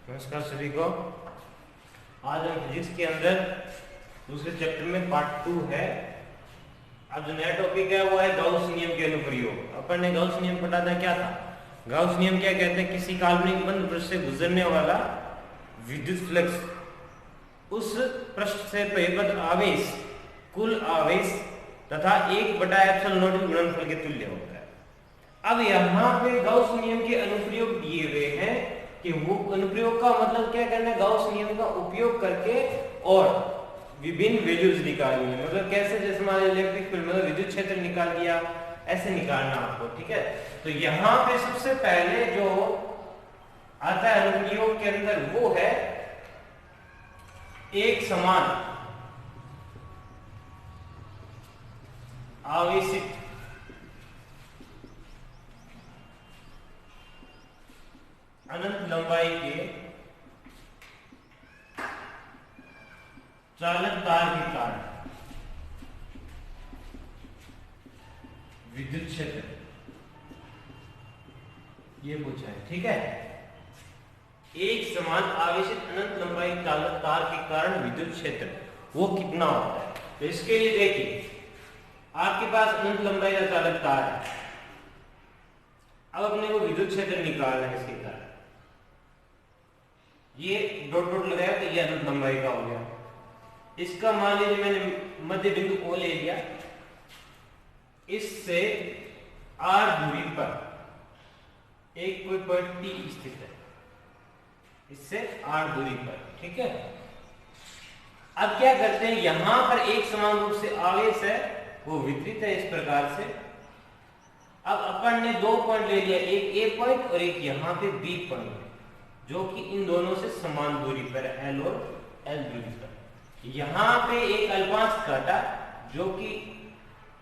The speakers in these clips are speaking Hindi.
नमस्कार सभी को। आज हम फिजिक्स के अंदर दूसरे चैप्टर में पार्ट 2 है। अब जो नया टॉपिक है वो है गाउस नियम के अनुप्रयोग। अपन ने गाउस नियम पढ़ा था, क्या था? गाउस नियम क्या कहते हैं? किसी काल्पनिक बंद पृष्ठ से गुजरने वाला विद्युत फ्लक्स उस पृष्ठ से परिबद्ध आवेश कुल आवेश तथा 1/ε0 गुणनफल के तुल्य होता है। अब यहाँ पे गाउस नियम के अनुप्रयोग दिए हुए हैं कि वो अनुप्रयोग का मतलब क्या करना है, गाउस नियम का उपयोग करके और विभिन्न वैल्यूज निकालनी है। मतलब कैसे? जैसे हमारे इलेक्ट्रिक फील्ड में विद्युत क्षेत्र निकाल दिया, ऐसे निकालना आपको, ठीक है। तो यहाँ पे सबसे पहले जो आता है अनुप्रयोग के अंदर वो है एक समान आवेशित अनंत लंबाई के चालक तार के कारण विद्युत क्षेत्र, ये पूछा है, ठीक है। एक समान आवेशित अनंत लंबाई चालक तार के कारण विद्युत क्षेत्र वो कितना होता है? तो इसके लिए देखिए, आपके पास अनंत लंबाई का चालक तार है। अब अपने को विद्युत क्षेत्र निकालना है इसके कारण। ये डॉट डॉट लगाया तो ये अनंत लंबाई का हो गया। इसका मान लीजिए मैंने मध्य बिंदु O ले लिया, इससे r दूरी पर एक कोई पॉइंट T स्थित है, इससे r दूरी पर, ठीक है। अब क्या करते हैं, यहां पर एक समान रूप से आवेश है, वो वितरित है इस प्रकार से। अब अपन ने दो पॉइंट ले लिया, एक A पॉइंट और एक यहां पे B पॉइंट, जो कि इन दोनों से समान दूरी पर है, L और L दूरी पर। यहाँ पे एक अल्पांश काटा जो कि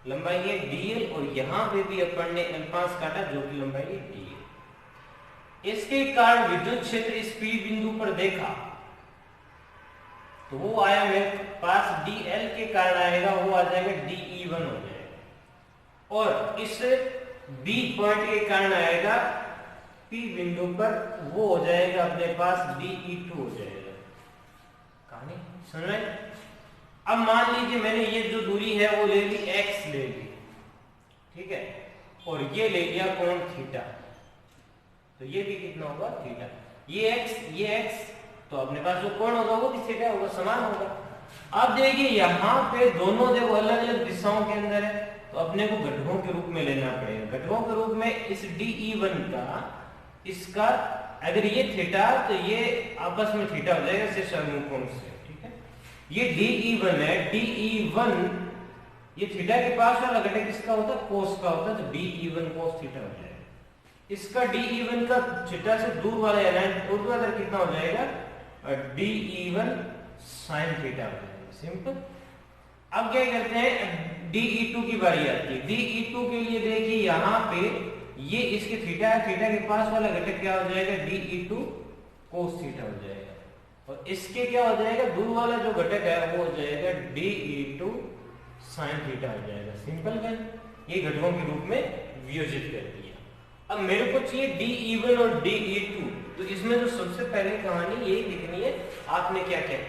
लंबाई है dl, और यहाँ पे भी अपन ने अल्पांश काटा जो कि लंबाई है dl। इसके कारण विद्युत क्षेत्र इस P बिंदु पर देखा तो वो आया मेरे पास dl के कारण आएगा, वो आ जाएगा dE1 हो जाएगा। और इस B पॉइंट के कारण आएगा P बिंदु पर, वो हो जाएगा अपने पास dE2 हो जाएगा। कहानी सुन रहे? अब मान लीजिए मैंने ये जो दूरी है वो ले ली, x ले ली, ठीक है, और ये ले लिया कोण थीटा, तो ये भी कितना होगा? थीटा। ये x, तो अपने पास जो कोण होगा वो भी थीटा होगा, समान होगा। अब देखिए यहाँ पे दोनों देखो अलग अलग दिशाओं के अंदर है, तो अपने को घटकों के रूप में लेना पड़ेगा। घटकों के रूप में इस dE1 का, इसका अगर ये थीटा तो ये आपस में थीटा हो जाएगा से कोण से, ठीक है। ये dE1 है, dE1 ये थीटा के पास वाला घटक किसका होता है? कोस का होता है, तो dE1 कोस थीटा हो जाएगा। इसका dE1 का थीटा से दूर वाला ऊर्ध्वाधर कितना हो जाएगा? dE1 sin थीटा हो जाएगा, सिंपल। अब क्या करते हैं, dE2 की बारी आती है। dE2 के लिए देखिए यहाँ पे ये इसके थीटा है, थीटा के पास वाला घटक क्या हो जाएगा? dE2 cos थीटा हो जाएगा, और इसके क्या हो जाएगा? दूर वाला जो घटक है वो हो जाएगा dE2 sin थीटा हो जाएगा, सिंपल है। ये घटकों के रूप में वियोजित कर दिया। अब मेरे को चाहिए dE1 और dE2, तो इसमें जो सबसे पहले कहानी यही लिखनी है। आपने क्या किया?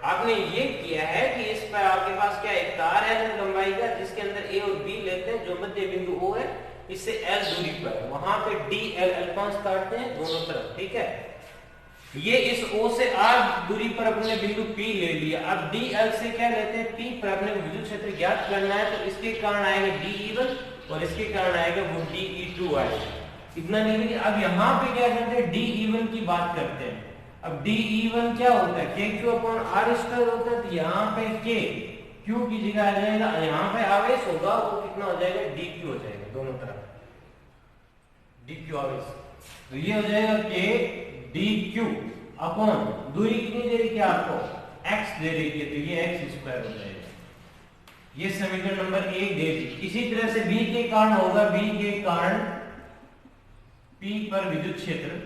आपने ये किया है कि इस पर आपके पास क्या एक तार है लंबाई का, जिसके अंदर A और B लेते हैं, जो मध्य बिंदु O है, इससे L दूरी पर है, वहां पे dL अल्पांश काटते हैं दोनों तरफ, ठीक है। ये इस O से R दूरी पर अपने बिंदु P ले लिया। अब dL से क्या लेते हैं? P पर अपने विद्युत क्षेत्र ज्ञात करना है, तो इसके कारण आएगा dE1 और इसके कारण आएगा वो dE2 आएगा। इतना नहीं लिखिए। अब यहाँ पे क्या करते हैं? dE1 की बात करते हैं। अब dE1 क्या होता है? KQ/R² होता है, तो यहाँ पे K Q की जगह आ जाएगा, यहाँ पे आवेश होगा वो कितना हो जाएगा? dQ हो जाएगा, दोनों तरफ dQ आवेश, तो ये हो जाएगा K dQ अपॉन दूरी कितनी दे रही है आपको? x दे रही है, तो ये x² हो जाएगा। ये समीकरण नंबर 1 दे दी। इसी तरह से B के कारण होगा, B के कारण P पर विद्युत क्षेत्र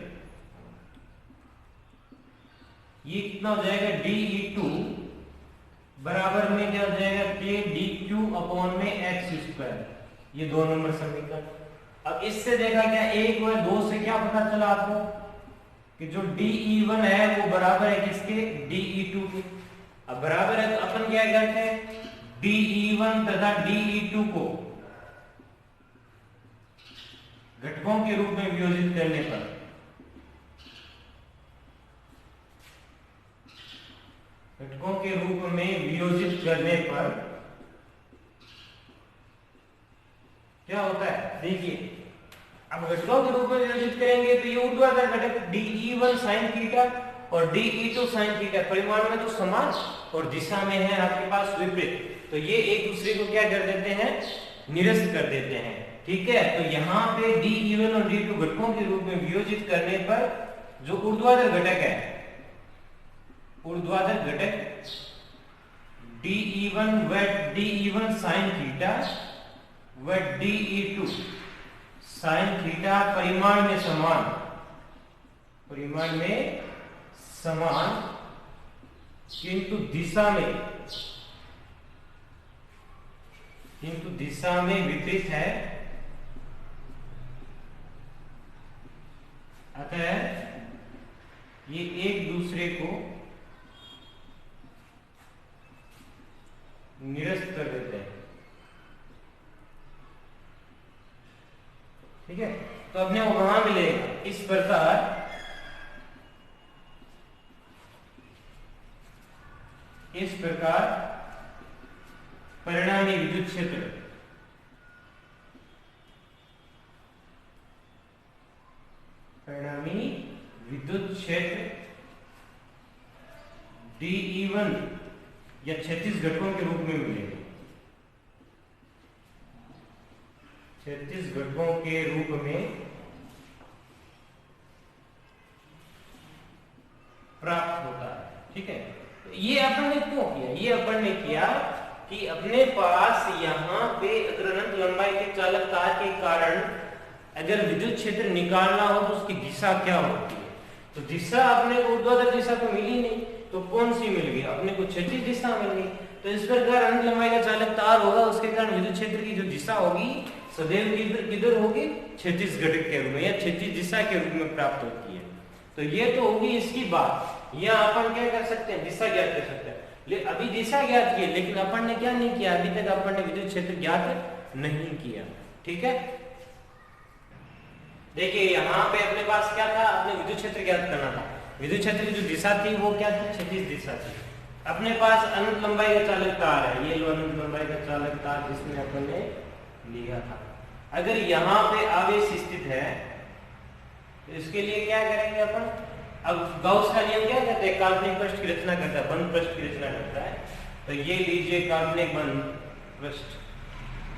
ये कितना हो जाएगा? dE2 बराबर में क्या हो जाएगा? K dQ अपॉन में x²। ये 2 नंबर समीकरण। अब इससे देखा क्या, 1 व 2 से क्या पता चला आपको? कि जो DE1 है वो बराबर है किसके, DE2 के। अब बराबर है तो अपन क्या करते हैं, DE1 तथा DE2 को घटकों के रूप में वियोजित करने पर क्या होता है, देखिए अब घटकों के रूप में वियोजित करेंगे तो ये ऊर्ध्वाधर घटक DE1 sin थीटा और DE2 sin थीटा परिमाण में तो समान और दिशा में है आपके पास विपरीत, तो ये एक दूसरे को क्या कर देते हैं, निरस्त कर देते हैं। ठीक है, तो यहाँ पे DE1 और DE2 घटकों के रूप में वियोजित करने पर जो ऊर्ध्वाधर घटक है, ऊर्ध्वाधर घटक DE1 व DE1 sin थीटा व DE2 sin थीटा परिमाण में समान किंतु दिशा में विपरीत है, अतः ये एक दूसरे को निरस्त कर देते हैं। ठीक है, तो अपने को वहां मिलेगा इस प्रकार परिणामी विद्युत क्षेत्र DE1 या 36 घटकों के रूप में मिलेगा, 36 घटकों के रूप में प्राप्त होता है। ठीक है, ये अपन ने क्यों किया, ये अपन ने किया कि अपने पास यहाँ पे अगर अनंत लंबाई के चालक तार के कारण अगर विद्युत क्षेत्र निकालना हो तो उसकी दिशा क्या होती है, तो दिशा अपने को ऊर्ध्वाधर दिशा तो मिली नहीं, तो कौन सी मिल गई, अपने को क्षैतिज दिशा मिल गई। तो इस प्रकार अनंत लंबाई का चालक तार होगा, उसके कारण विद्युत क्षेत्र की जो दिशा होगी सदैव किधर होगी, क्षैतिज घटक के रूप में या क्षैतिज दिशा के रूप में प्राप्त होती है। तो ये तो होगी इसकी बात, या अपन क्या कर सकते हैं, दिशा ज्ञात कर सकते हैं। अभी दिशा ज्ञात की, लेकिन अपन ने क्या नहीं किया, अभी तक अपन ने विद्युत क्षेत्र ज्ञात नहीं किया। ठीक है, देखिए यहाँ पे अपने पास क्या था, अपने विद्युत क्षेत्र ज्ञात करना था। विद्युत क्षेत्र की जो दिशा थी वो क्या थी, क्षैतिज दिशा थी। अपने पास अनंत लंबाई का चालक तार है, ये लो अनंत लंबाई का चालक तार जिसमें अपन ने लिया था। अगर यहाँ पे आवेश स्थित है तो इसके लिए क्या करेंगे अपन, अब गाउस का नियम क्या कहते हैं, काल्पनिक पृष्ठ की रचना करता है, बंद पृष्ठ की रचना करता है। तो ये लीजिए काल्पनिक बंद पृष्ठ,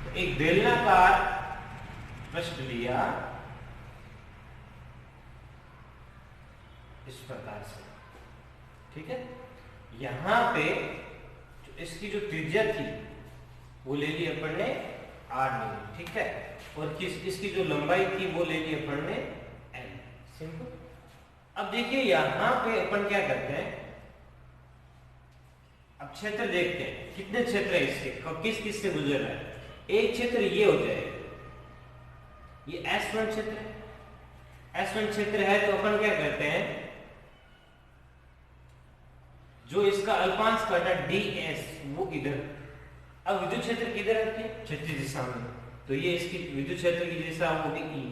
तो एक बेलनाकार पृष्ठ लिया इस प्रकार से। ठीक है, यहाँ पे इसकी जो त्रिज्या थी वो ले ली अपन ने r। ठीक है, और इसकी जो लंबाई थी वो ले ली अपन ने l। सिंपल। अब देखिए यहाँ पे अपन क्या करते हैं, अब क्षेत्र देखते हैं कितने क्षेत्र है इसके, किस से गुजर रहा है। एक क्षेत्र ये हो जाएगा, ये S1 क्षेत्र है। S1 क्षेत्र है तो अपन क्या करते हैं, जो इसका अल्पांश काटा ds वो इधर, अब विद्युत क्षेत्र किधर रखते हैं, क्षैतिज दिशा में, तो ये इसकी विद्युत क्षेत्र की दिशा होगी E।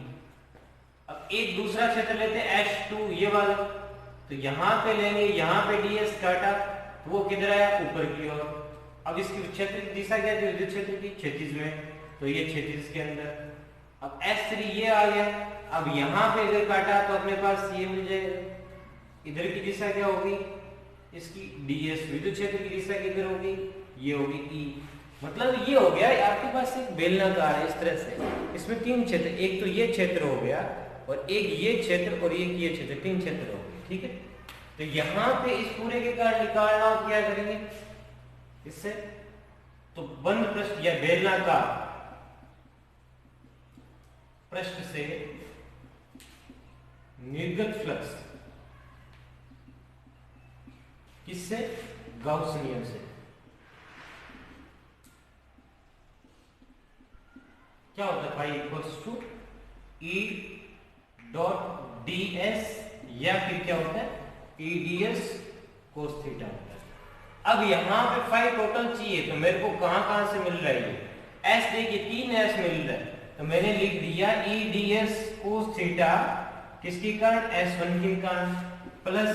अब एक दूसरा क्षेत्र लेते हैं H2 ये वाला, तो यहाँ पे लेंगे, यहाँ पे ds काटा, वो किधर आया, ऊपर की ओर। अब इसकी क्षेत्र की दिशा क्या थी, विद्युत क्षेत्र की क्षैतिज में, तो ये क्षैतिज के अंदर। अब S3 ये आ गया, अब यहाँ पे इधर काटा तो अपने पास ये मिल जाएगा, इधर की दिशा क्या होगी, इसकी ds, विद्युत क्षेत्र की दिशा किधर होगी, ये होगी E। मतलब ये हो गया आपके पास एक बेलनाकार है इस तरह से, इसमें तीन क्षेत्र, एक तो ये क्षेत्र हो गया और एक ये क्षेत्र और एक ये क्षेत्र, तीन क्षेत्र हो गए। ठीक है, तो यहाँ पे इस पूरे के कारण निकालना हो, क्या करेंगे इससे, तो बंद पृष्ठ या बेलनाकार पृष्ठ से निर्गत फ्लक्स किससे, गाउस नियम से। क्या होता है भाई, equals to E dot ds या फिर क्या होता है EDS cos थीटा होता है। अब यहाँ पे फाई टोटल चाहिए तो मेरे को कहाँ से मिल रहा है, एस देखिए 3s मिल रहा है, तो मैंने लिख दिया EDS cos थीटा किसके कारण, S1 के कारण, प्लस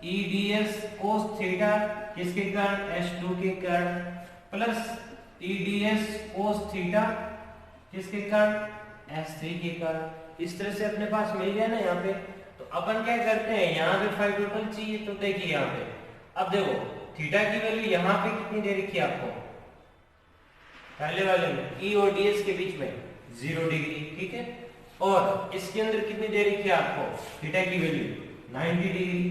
EDS cos थीटा किसके कारण, S2 के कारण, प्लस EDS cos थीटा किसके कारण, S3 के कारण। इस तरह से अपने पास मिल गया ना यहाँ पे। तो अपन क्या करते हैं, यहाँ पे फाई टोटल चाहिए तो देखिए यहाँ पे, अब देखो थीटा की वैल्यू यहाँ पे कितनी दे रखी है आपको, पहले वाले में E और DS के बीच में 0 डिग्री, ठीक है, और इसके अंदर कितनी दे रखी है आपको थीटा की वैल्यू 90 डिग्री।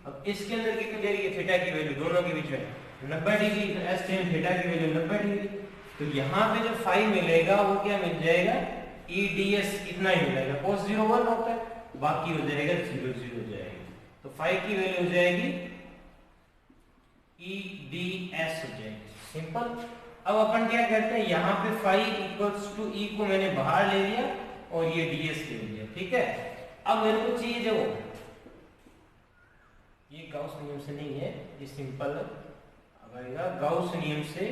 अब इसके अंदर कितनी दे रखी है थीटा की वैल्यू, दोनों के बीच में 90 डिग्री, तो S tan थीटा की वैल्यू 90 डिग्री। तो यहाँ पे जो फाई मिलेगा वो क्या मिल जाएगा, EDS इतना ही मिलेगा, cos 0 1 होता है, बाकी हो जाएगा 0 0 हो जाएगा। तो फाई की वैल्यू हो जाएगी EDS हो जाएगी, सिंपल। अब अपन क्या करते हैं, यहाँ पे फाई इक्वल्स टू E को मैंने बाहर ले लिया और ये DS ले लिया, ठीक है। अब मेरे को चाहिए जो, ये गाउस नियम से नहीं है, ये सिंपल अब आएगा गाउस नियम से।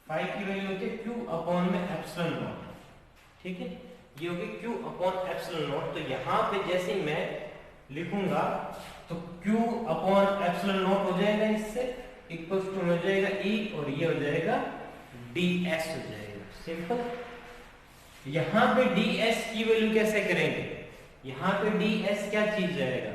फाई की वैल्यू होती है Q अपॉन में एप्सिलॉन नॉट, ठीक है, ये होगी Q अपॉन एप्सिलॉन नॉट। तो यहाँ पे जैसे ही मैं लिखूंगा तो Q अपॉन एप्सिलॉन नॉट हो जाएगा, इससे इक्वल्स टू हो जाएगा E और ये हो जाएगा DS हो जाएगा, सिंपल। यहाँ पे DS की वैल्यू कैसे करेंगे, यहाँ पे DS क्या चीज आएगा,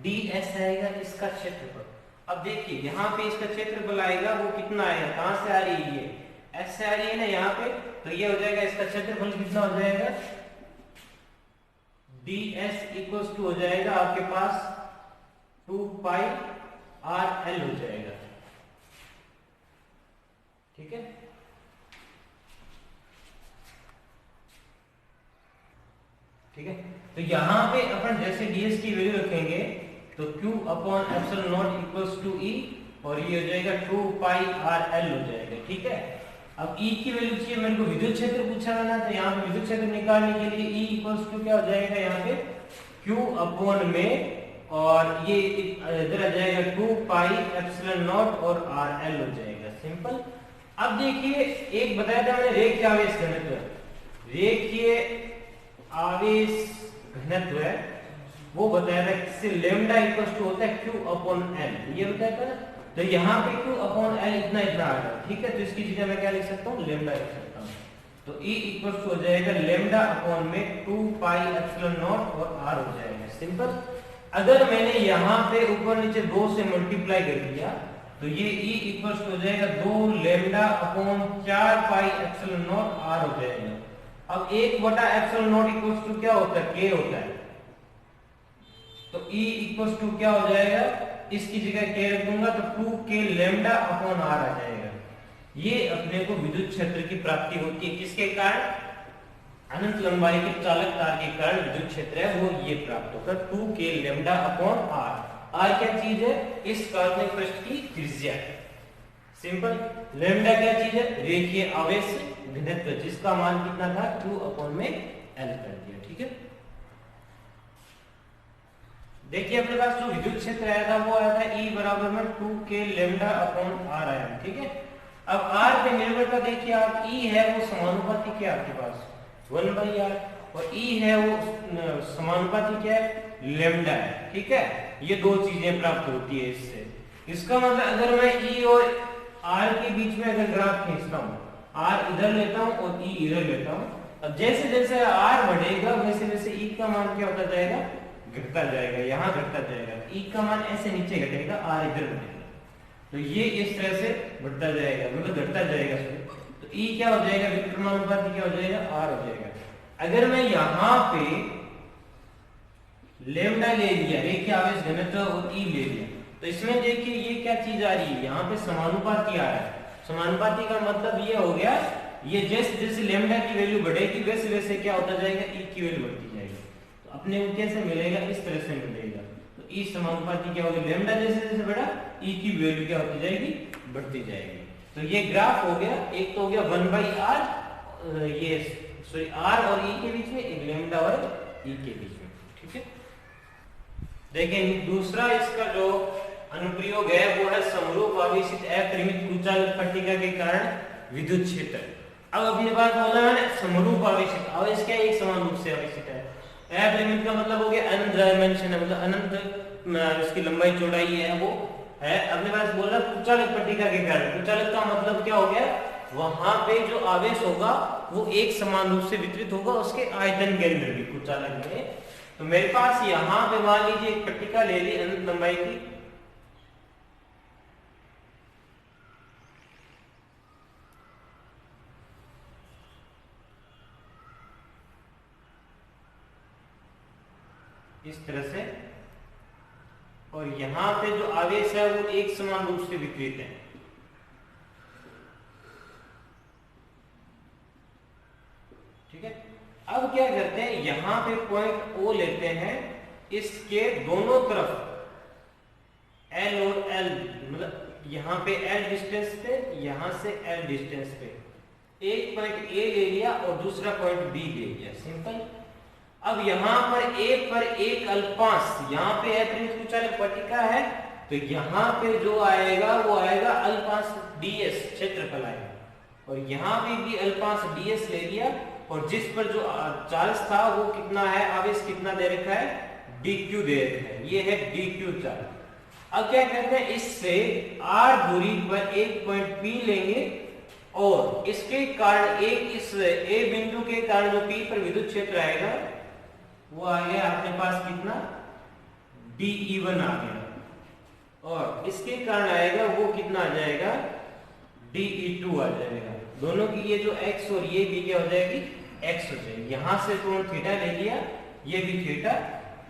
DS आएगा इसका क्षेत्रफल। अब देखिए यहाँ पे इसका क्षेत्रफल आएगा, वो कितना आएगा, कहां से आ रही है, ये S से आ रही है ना यहाँ पे, तो ये हो जाएगा इसका क्षेत्रफल कितना हो जाएगा, DS इक्वल्स टू हो जाएगा आपके पास 2 पाई RL हो जाएगा, ठीक है। ठीक है, तो यहाँ पे अपन जैसे DS की वैल्यू रखेंगे तो Q upon epsilon not equals to E और ये हो जाएगा 2 पाई RL हो जाएगा, ठीक है। अब E की वैल्यू चाहिए मेरे को, विद्युत क्षेत्र पूछा है ना, तो यहाँ पे विद्युत क्षेत्र निकालने के लिए E इक्वल्स टू क्या हो जाएगा, यहाँ पे Q अपॉन में और ये इधर आ जाएगा 2 पाई एप्सिलॉन नॉट और RL हो जाएगा, सिंपल। अब देखिए एक बताया था मैंने रेखीय आवेश घनत्व, रेखीय आवेश घनत्व है वो बताया था किससे, लैम्डा इक्वल्स टू होता है Q अपॉन L, ये बताया था ना। तो यहाँ पे Q अपॉन L इतना इतना आ गया, ठीक है, तो इसकी जगह मैं क्या लिख सकता हूँ, लैम्डा लिख सकता हूँ। तो E इक्वल्स टू हो जाएगा लैम्डा अपॉन में 2 पाई एप्सिलॉन नॉट और R हो जाएगा, सिंपल। अगर मैंने यहाँ पे ऊपर नीचे 2 से मल्टीप्लाई कर दिया तो ये E इक्वल्स टू हो जाएगा 2 lambda upon 4 pi epsilon not R हो जाएगा। अब 1 बटा एप्सिलॉन नॉट इक्वल्स टू क्या होता है, K होता है, तो E इक्वल्स टू क्या हो जाएगा, इसकी जगह K रख दूंगा तो 2K लैम्डा अपॉन R आ जाएगा। ये अपने को विद्युत क्षेत्र की प्राप्ति होती है, किसके कारण, अनंत लंबाई के चालक तार के कारण विद्युत क्षेत्र है वो ये प्राप्त होगा 2K lambda upon R। R क्या चीज है, इस काल्पनिक पृष्ठ की त्रिज्या, सिंपल। लैम्डा क्या चीज है, रेखीय आवेश घनत्व, जिसका मान कितना था, Q अपॉन में L कर दिया, ठीक है। देखिए अपने पास जो विद्युत क्षेत्र आया था वो आया था E बराबर में 2K लैम्डा अपॉन R आया, ठीक है। अब R पे निर्भरता देखिए आप, E है वो समानुपाती क्या है आपके पास 1/R और E है वो समानुपाती क्या है, लैम्डा है, ठीक है। ये दो चीजें प्राप्त होती है इससे। इसका मतलब अगर मैं E और R के बीच में अगर ग्राफ खींचता हूँ, R इधर लेता हूँ और E इधर लेता हूँ, अब जैसे जैसे R बढ़ेगा वैसे वैसे E का मान क्या होता जाएगा, घटता जाएगा, यहाँ घटता जाएगा। E का मान ऐसे नीचे घटेगा, R इधर बढ़ेगा, तो ये इस तरह से बढ़ता जाएगा, मतलब घटता जाएगा। तो E क्या हो जाएगा, विक्रमानुपाती क्या हो जाएगा, R हो जाएगा। अगर मैं यहाँ पे लैम्डा ले लिया, रेखीय आवेश घनत्व और E ले लिया, तो इसमें देखिए ये क्या चीज आ रही है, यहाँ पे समानुपाती आ रहा है। समानुपाती का मतलब ये हो गया, ये जैसे जैसे लैम्डा की वैल्यू बढ़ेगी वैसे वैसे क्या होता जाएगा, E की वैल्यू बढ़ती जाएगी। तो अपने को कैसे मिलेगा, इस तरह से मिलेगा। तो E समानुपाती क्या होगी, लैम्डा जैसे जैसे बढ़ा E की वैल्यू क्या होती जाएगी, बढ़ती जाएगी। तो ये ग्राफ हो गया, एक तो हो गया 1/R ये सॉरी आर और ई के बीच में, एक लैम्डा और ई के बीच में। ठीक है, देखिए दूसरा इसका जो अनुप्रयोग है वो है समरूप आवेशित अपरिमित कुचालक पट्टिका के कारण विद्युत क्षेत्र। अब अपने पास बोला है ना समरूप आवेशित, आवेश क्या एक समान रूप से आवेशित है। अपरिमित का मतलब हो गया अनंत डायमेंशन है, मतलब अनंत इसकी लंबाई चौड़ाई है वो है। अपने पास बोला कुचालक पट्टिका के कारण, कुचालक का मतलब क्या हो गया, वहां पे जो आवेश होगा वो एक समान रूप से वितरित होगा उसके आयतन के अंदर भी कुचालक में। तो मेरे पास यहां पे मान लीजिए एक पट्टिका ले ली अनंत लंबाई की, इस तरह से, और यहां पे जो आवेश है वो एक समान रूप से वितरित है। ठीक है, अब क्या करते हैं, यहां पे पॉइंट ओ लेते हैं, इसके दोनों तरफ एल और एल, मतलब यहां पे एल डिस्टेंस पे, यहां से एल डिस्टेंस पे एक पॉइंट ए ले लिया और दूसरा पॉइंट बी ले लिया, सिंपल। अब यहां पर एक अल्पांश, यहां पे अपरिमित कुचालक पट्टिका है तो यहां पे जो आएगा वो आएगा अल्पांश ds क्षेत्रफल आएगा, और यहां पे भी अल्पांश ds ले लिया, और जिस पर जो चार्ज था वो कितना है, आवेश कितना दे रखा है, dq दे रखा है, ये है dq चार्ज। अब क्या करते हैं, इससे r दूरी पर एक पॉइंट p लेंगे और इसके कारण एक इस a बिंदु के कारण जो p पर विद्युत क्षेत्र आएगा वो आ गया अपने पास कितना, dE1 आ गया, और इसके कारण आएगा वो कितना आ जाएगा, dE2 आ जाएगा। दोनों की ये जो x और ये भी क्या हो जाएगी, x हो जाएगी। यहां से कोण थीटा ले लिया, ये भी थीटा,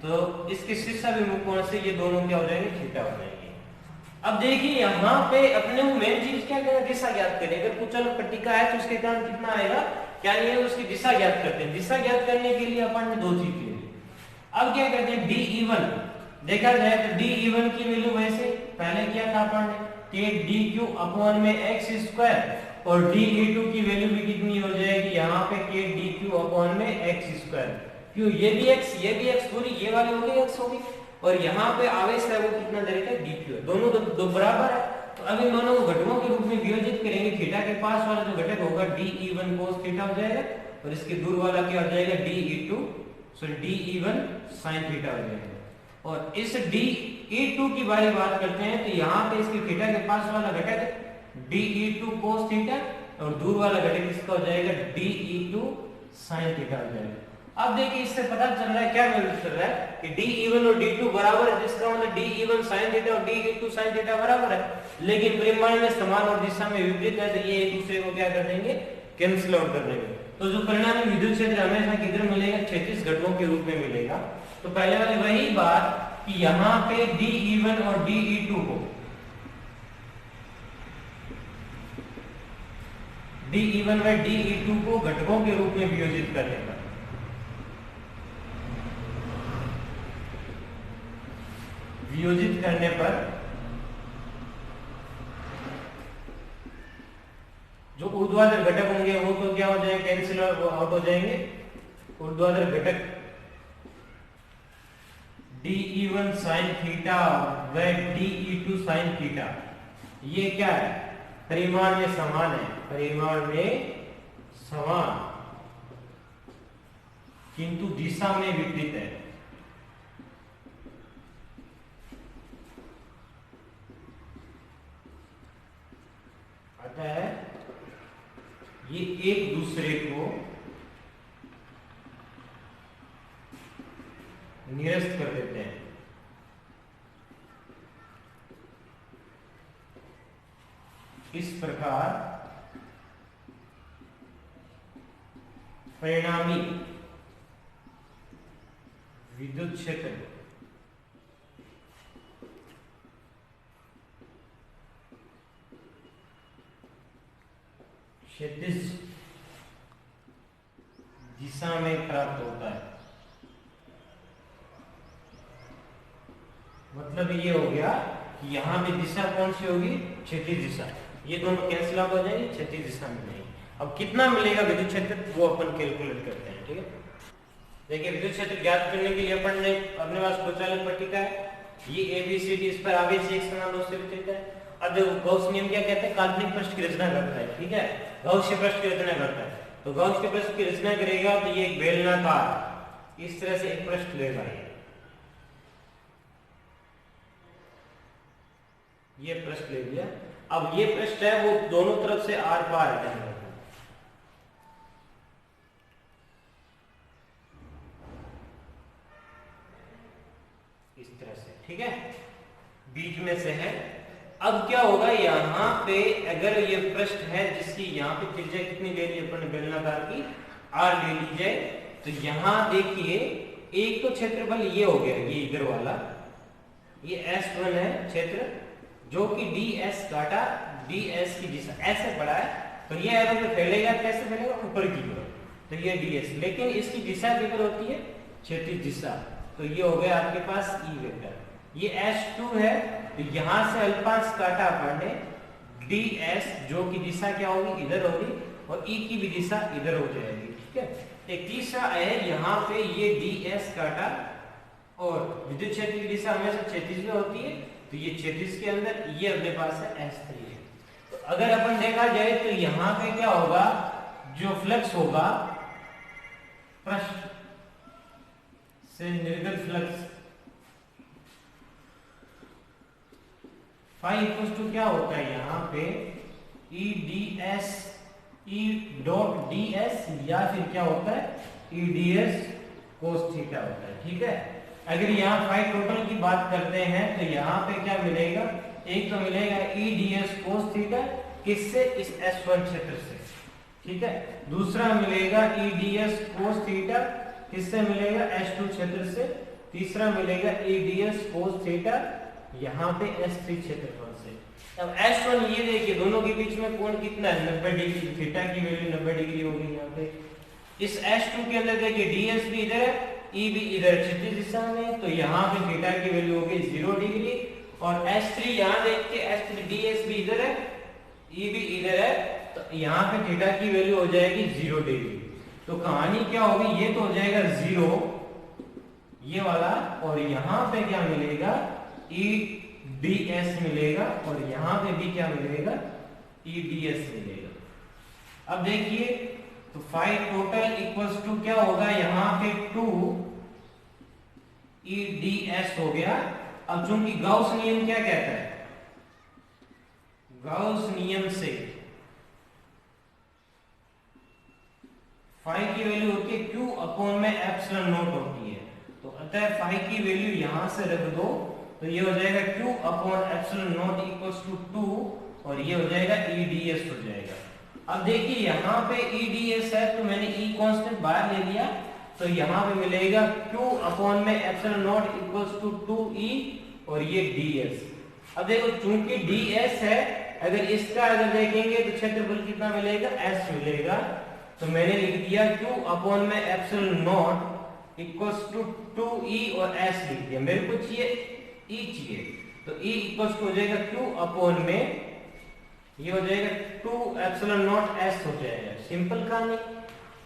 तो इसके शीर्षाभिमुख कोण से ये दोनों क्या हो जाएंगे, थीटा हो जाएंगे। अब देखिए यहां पे अपने को मेन चीज क्या करना, दिशा ज्ञात करें। अगर कुचालक पट्टिका है तो उसके कारण कितना आएगा, क्या नहीं है, उसकी दिशा ज्ञात करते हैं। दिशा ज्ञात करने के लिए अपन ने दो चीज की। अब क्या करते हैं, dE1 देखा जाए तो dE1 की वैल्यू वैसे पहले क्या था अपन ने, कि dq अपॉन में x स्क्वायर, और dE2 की वैल्यू भी कितनी हो जाएगी, यहाँ पे k dq अपॉन में x स्क्वायर। क्यों, ये भी x पूरी ये वाली हो गई x होगी, और यहाँ पे आवेश है वो कितना दे रखा है, dq है। दोनों दो बराबर है, तो अब इन दोनों को घटकों के रूप में वियोजित करेंगे। थीटा के पास वाला जो घटक होगा dE1 cos थीटा हो जाएगा, और इसके दूर वाला क्या हो जाएगा, dE2 dE1 sin थीटा हो जाएगा। और इस dE2 की बात करते हैं तो यहाँ पे इसके थीटा के पास वाला घटक dE2 cos थीटा, और दूर वाला घटक इसका हो जाएगा dE2 sin थीटा हो जाएगा। अब देखिए इससे पता चल रहा है, क्या वैल्यू चल रहा है कि dE1 और dE2 बराबर है, जिसका मतलब dE1 sin थीटा और dE2 sin थीटा बराबर है, लेकिन परिमाण में समान और दिशा में विपरीत है, तो ये एक दूसरे को क्या कर देंगे, कैंसिल आउट कर देंगे। तो जो परिणामी विद्युत क्षेत्र हमेशा किधर मिलेगा, क्षैतिज घटकों के रूप में मिलेगा। तो पहले वाली वही बात कि यहाँ पे dE1 और dE2 को, dE1 व dE2 को घटकों के रूप में वियोजित करने पर, वियोजित करने पर जो ऊर्ध्वाधर घटक होंगे वो तो क्या हो जाएंगे, कैंसिल आउट हो जाएंगे। ऊर्ध्वाधर घटक dE1 sin थीटा व dE2 sin थीटा, ये क्या है, परिमाण में समान है, परिमाण में समान किंतु दिशा में विपरीत है। अतः ये एक दूसरे को निरस्त कर देते हैं। इस प्रकार परिणामी विद्युत क्षेत्र क्षैतिज दिशा में प्राप्त होता है। मतलब ये हो गया कि यहाँ पे दिशा कौन सी होगी, क्षैतिज दिशा। ये दोनों कैंसिल आउट हो जाएंगे, क्षैतिज दिशा में नहीं। अब कितना मिलेगा विद्युत क्षेत्र वो अपन कैलकुलेट करते हैं। ठीक है, देखिए विद्युत क्षेत्र ज्ञात करने के लिए अपन ने अपने पास कुचालक पट्टिका है, ये ABCD, इस पर आवेश एक समान रूप से वितरित है। अब देखो गॉस नियम क्या कहते हैं, काल्पनिक पृष्ठ की रचना करता है। ठीक है, गॉस के पृष्ठ की रचना करता है, तो गॉस के पृष्ठ की रचना करेगा तो ये एक बेलनाकार इस तरह से एक पृष्ठ लेगा, ये पृष्ठ ले लिया। अब ये पृष्ठ है वो दोनों तरफ से आर पार है इस तरह से। ठीक है, बीच में से है। अब क्या होगा, यहाँ पे अगर ये पृष्ठ है जिसकी यहाँ पे त्रिज्या कितनी ले ली अपन ने बेलनाकार की, आर ले ली जाए, तो यहाँ देखिए एक तो क्षेत्रफल ये हो गया, ये इधर वाला ये S1 है क्षेत्र, जो कि ds काटा ds की दिशा ऐसे बढ़ा है, तो ये एरो पे फैलेगा, कैसे फैलेगा, ऊपर की ओर, तो ये ds, लेकिन इसकी दिशा किधर होती है, क्षैतिज दिशा, तो ये हो गया आपके पास E वेक्टर। ये S2 है, तो यहां से अल्पांश काटा अपन ने ds, जो की दिशा क्या होगी, इधर होगी, और E की भी दिशा इधर हो जाएगी। ठीक है, एक तीसरा है यहाँ पे ये ds काटा, और विद्युत क्षेत्र की दिशा हमेशा क्षैतिज में होती है, तो ये क्षैतिज के अंदर ये अपने पास है S3 है। तो अगर अपन देखा जाए तो यहाँ पे क्या होगा, जो फ्लक्स होगा पृष्ठ से निर्गत फ्लक्स फाई इक्वल टू क्या होता है यहाँ पे E ds E dot ds, या फिर क्या होता है E ds cos थीटा होता है। ठीक है, अगर यहाँ फाई टोटल की बात करते हैं तो यहाँ पे क्या मिलेगा, एक तो मिलेगा E ds cos थीटा, किससे, इस S1 क्षेत्र से। ठीक है, दूसरा मिलेगा E ds cos थीटा, किससे मिलेगा, S2 क्षेत्र से। तीसरा मिलेगा E ds cos थीटा यहाँ पे S3 क्षेत्रफल से। अब S1 ये देखिए दोनों के बीच में कोण कितना है, 90 डिग्री, थीटा की वैल्यू 90 डिग्री होगी यहाँ पे। इस S2 के अंदर देखिए ds भी इधर है, E भी इधर क्षैतिज दिशा में, तो यहाँ पे थीटा की वैल्यू होगी 0 डिग्री, और S3 यहाँ देखिए S3 ds भी इधर है, E भी इधर है, तो यहाँ पे थीटा की वैल्यू हो जाएगी 0 डिग्री। तो कहानी क्या होगी, ये तो हो जाएगा 0 ये वाला, और यहाँ पे क्या मिलेगा, E ds मिलेगा, और यहाँ पे भी क्या मिलेगा, E ds मिलेगा। अब देखिए तो फाई टोटल इक्वल्स टू क्या होगा, यहाँ पे 2 E ds हो गया। अब चूंकि गाउस नियम क्या कहता है, गाउस नियम से फाई की वैल्यू होती है Q अपॉन में एप्सिलॉन नॉट होती है, तो अतः फाई की वैल्यू यहां से रख दो, तो ये हो जाएगा Q upon epsilon not equals to 2, और ये हो जाएगा E ds हो जाएगा। अब देखिए यहाँ पे E ds है, तो मैंने E कांस्टेंट बाहर ले लिया, तो यहाँ पे मिलेगा Q अपॉन में epsilon not equals to 2E, और ये ds। अब देखो चूंकि ds है, अगर इसका अगर देखेंगे तो क्षेत्रफल कितना मिलेगा, S मिलेगा, तो मैंने लिख दिया Q अपॉन में epsilon not equals to 2E और S लिख दिया। मेरे को चाहिए E चाहिए, तो E इक्वल्स हो जाएगा Q अपॉन में, ये हो जाएगा 2 एप्सिलॉन नॉट S हो जाएगा, सिंपल कहानी।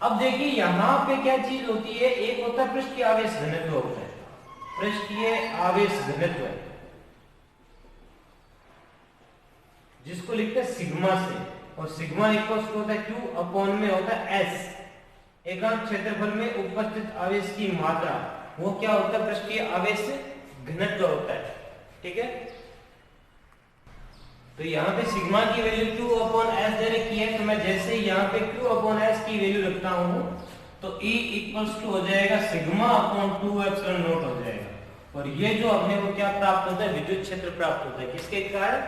अब देखिए यहाँ पे क्या चीज होती है, एक होता है पृष्ठीय आवेश घनत्व होता है, पृष्ठीय आवेश घनत्व जिसको लिखते हैं सिग्मा से, और सिग्मा इक्वल्स होता है Q अपॉन में होता है S, एकांक क्षेत्रफल में उपस्थित आवेश की मात्रा, वो क्या होता है, पृष्ठीय आवेश घनत्व होता है। ठीक है, तो यहाँ पे सिग्मा की वैल्यू Q अपॉन S दे रखी है, तो मैं जैसे यहाँ पे Q अपॉन S की वैल्यू रखता हूँ, तो E इक्वल्स टू हो जाएगा सिग्मा अपॉन 2 एप्सिलॉन नॉट हो जाएगा, और ये जो अपने को क्या प्राप्त होता है, विद्युत क्षेत्र प्राप्त होता है, किसके कारण,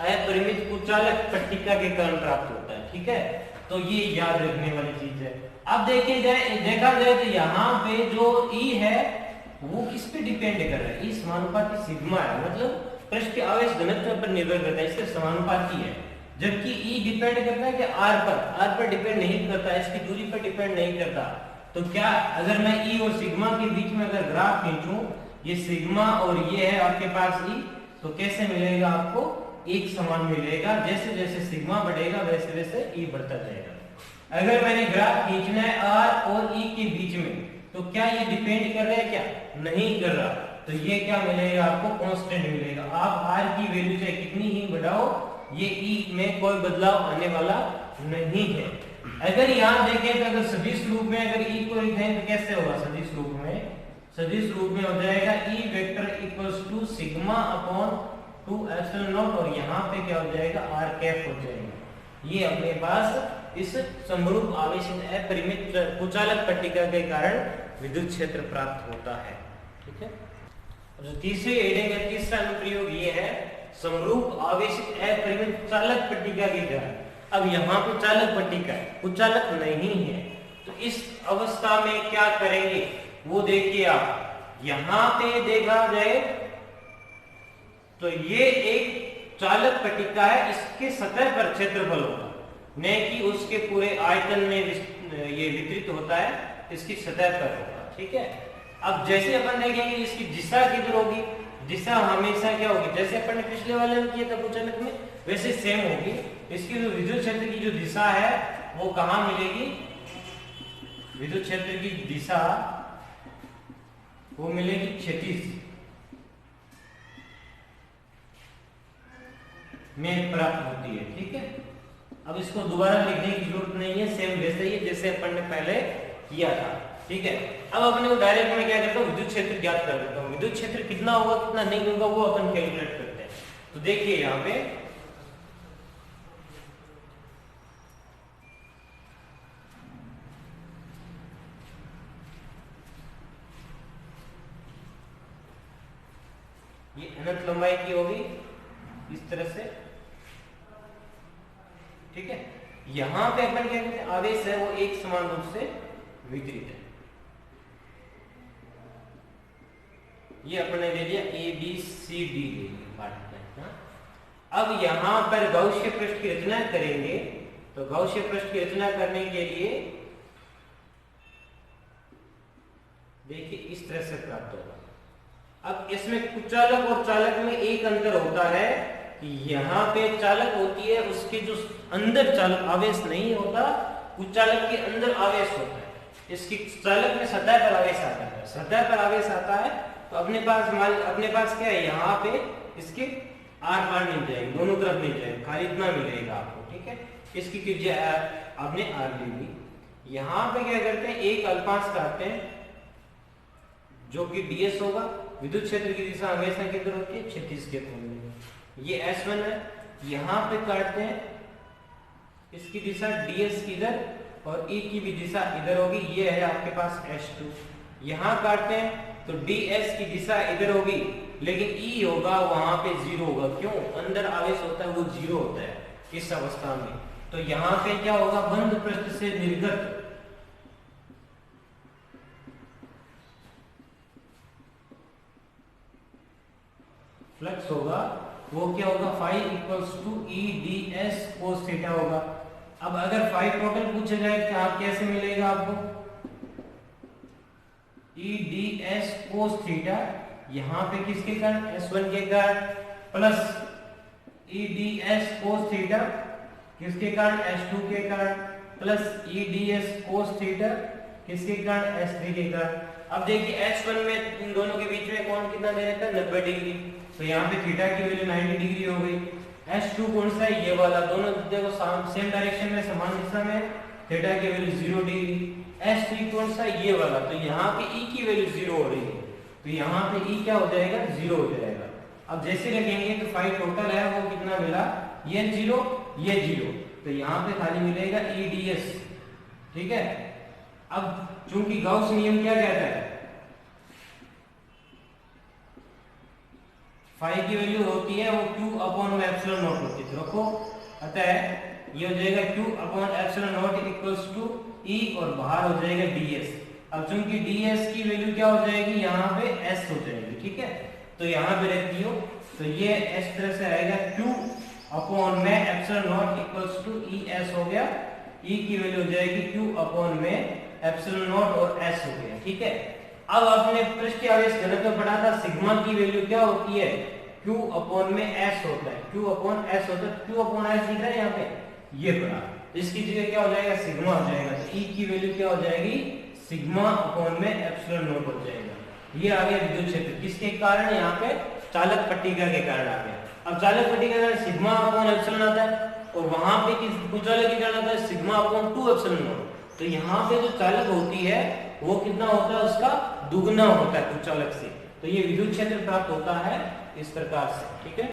अपरिमित कुचालक पट्टिका के कारण प्राप्त होता है। ठीक है, तो ये याद रखने वाली चीज है। अब देखा जाए तो यहाँ पे जो E है वो किस पे डिपेंड कर रहा है, E समानुपाती सिग्मा है, मतलब पृष्ठीय आवेश घनत्व पर निर्भर करता है, इसके समानुपाती है, जबकि E डिपेंड करता है कि R पर डिपेंड नहीं करता, इसकी दूरी पर डिपेंड नहीं करता। तो क्या अगर मैं E और सिग्मा के बीच में अगर ग्राफ खींचूं, ये सिग्मा और ये है आपके पास E, तो कैसे मिलेगा आपको, एक समान मिलेगा, जैसे जैसे सिग्मा बढ़ेगा वैसे वैसे E बढ़ता जाएगा। अगर मैंने ग्राफ खींचना है आर और ई के बीच में, तो क्या ये डिपेंड कर रहा है? क्या नहीं कर रहा। तो ये क्या मिलेगा आपको? कांस्टेंट मिलेगा। आप आर की वैल्यू चाहे कितनी ही बढ़ाओ, ये ई में कोई बदलाव आने वाला नहीं है। अगर यहाँ देखें तो अगर सदिश रूप में अगर ई को लिखें तो कैसे होगा? सदिश रूप में, सदिश रूप में हो जाएगा E vector equals to sigma upon 2 epsilon not, और यहाँ पे क्या हो जाएगा? आर कैप हो जाएगा। ये अपने पास इस समरूप आवेशित अपरिमित कुचालक पट्टिका के कारण विद्युत क्षेत्र प्राप्त होता है। ठीक है। जो तीसरे हेडिंग का तीसरा अनुप्रयोग ये है समरूप आवेशित अपरिमित कुचालक पट्टिका के कारण। अब यहाँ पे चालक पट्टिका है, कुचालक नहीं है, तो इस अवस्था में क्या करेंगे वो देखिए आप। यहाँ पे देखा जाए तो ये एक चालक पट्टिका है, इसके सतह पर क्षेत्रफल होगा, न कि उसके पूरे आयतन में ये वितरित होता है, इसकी सतह पर होगा। ठीक है। अब जैसे अपन देखेंगे इसकी दिशा किधर होगी? दिशा हमेशा क्या होगी? जैसे अपन ने पिछले वाले में किया था कुचालक में, वैसे सेम होगी। इसकी जो विद्युत क्षेत्र की जो दिशा है वो कहां मिलेगी? विद्युत क्षेत्र की दिशा वो मिलेगी क्षैतिज में प्राप्त होती है। ठीक है। अब इसको दोबारा लिखने की जरूरत नहीं है, सेम वैसे ही जैसे अपन ने पहले किया था। ठीक है। अब अपने को डायरेक्ट में क्या करता हूँ? विद्युत क्षेत्र ज्ञात कर देता हूँ। विद्युत क्षेत्र कितना होगा कितना नहीं होगा वो अपन कैलकुलेट करते हैं। तो देखिए यहाँ पे ये अनंत लंबाई की होगी इस तरह से। ठीक है। यहां पे अपन क्या कहते हैं? आवेश है वो एक समान रूप से वितरित है। ये अपन ने ले लिया ए बी सी डी ले लिया। अब यहां पर गौसीय पृष्ठ की रचना करेंगे, तो गौसीय पृष्ठ की रचना करने के लिए देखिए इस तरह से प्राप्त होगा। अब इसमें कुचालक और चालक में एक अंतर होता है कि यहाँ पे चालक होती है, उसके जो अंदर चालक आवेश नहीं होता, कुचालक के अंदर आवेश होता है। इसकी चालक में सतह पर आवेश आता है। सतह पर आवेश आता है तो अपने पास क्या है? यहाँ पे इसके आर पार मिल जाएगी, दोनों तरफ मिल जाएगी, खाली इतना मिलेगा आपको। ठीक है। इसकी कीजिए आपने आर ले ली। यहाँ पे क्या करते हैं? एक अल्पांश काटते हैं जो कि ds होगा। विद्युत क्षेत्र की दिशा हमेशा किधर होती है? क्षैतिज के कोण में। ये S1 है, यहाँ पे काटते हैं, इसकी दिशा ds किधर और E की भी दिशा इधर होगी। ये है आपके पास S2। यहाँ काटते हैं तो ds की दिशा इधर होगी, लेकिन E होगा वहां पे 0 होगा। क्यों? अंदर आवेश होता है वो 0 होता है इस अवस्था में। तो यहाँ पे क्या होगा? बंद पृष्ठ से निर्गत फ्लक्स होगा, वो क्या होगा? Phi equals to E D S cos theta होगा। अब अगर फाई टोटल पूछा जाए तो आप कैसे मिलेगा आपको? ई डी एस कोस थीटा, यहाँ पे किसके कारण? S1 के कारण, प्लस ई डी एस कोस थीटा किसके कारण? S2 के कारण, प्लस ई डी एस कोस थीटा किसके कारण? S3 के कारण। अब देखिए S1 में इन दोनों के बीच में कोण कितना दे रखा है? 90 डिग्री। तो यहाँ पे थीटा की वैल्यू 90 डिग्री हो गई। S2 कौन सा है? ये वाला। दोनों देखो सेम डायरेक्शन में, समान दिशा में, थीटा की वैल्यू 0 डिग्री। S3 कौन सा? ये वाला। तो यहाँ पे E की वैल्यू 0 हो रही है, तो यहाँ पे E क्या हो जाएगा? 0 हो जाएगा। अब जैसे लगेंगे तो फाई टोटल है वो कितना मिला? ये 0 ये 0, तो यहाँ पे खाली मिलेगा EDS। ठीक है। अब चूंकि गाउस नियम क्या कहता है? फाई की वैल्यू होती है वो Q अपॉन एप्सिलॉन नॉट होती है। रखो, अतः ये हो जाएगा Q upon epsilon not equals to E और बाहर हो जाएगा ds। अब चूंकि ds की वैल्यू क्या हो जाएगी? यहाँ पे s हो जाएगी। ठीक है। तो यहाँ पे रखती हो तो ये इस तरह से आएगा Q अपॉन में epsilon not equals to ES हो गया। E की वैल्यू हो जाएगी Q अपॉन में एप्सिलॉन नॉट और s हो गया। ठीक है। अब आपने पृष्ठीय आवेश घनत्व पढ़ा था, सिग्मा की वैल्यू क्या होती है? Q अपॉन में s होता है। Q अपॉन s होता है। Q अपॉन s दिख रहा है यहाँ पे, ये पढ़ा। जिसकी जगह क्या हो जाएगा, सिग्मा हो जाएगा। तो ई की वैल्यू क्या हो जाएगी, सिग्मा अपॉन में एप्सिलॉन नॉट हो जाएगा। ये आ गया विद्युत क्षेत्र, किसके कारण, यहाँ पे चालक पट्टिका के कारण आ गया। अब चालक पट्टिका के कारण सिग्मा अपॉन एप्सिलॉन आता है, और वहां पे किस कुचालक के कारण आता है, सिग्मा अपॉन 2 एप्सिलॉन नॉट। तो यहाँ पे जो चालक होती है वो कितना होता है, उसका दुगना होता है कुचालक से। तो ये विद्युत क्षेत्र प्राप्त होता है इस प्रकार से, ठीक है।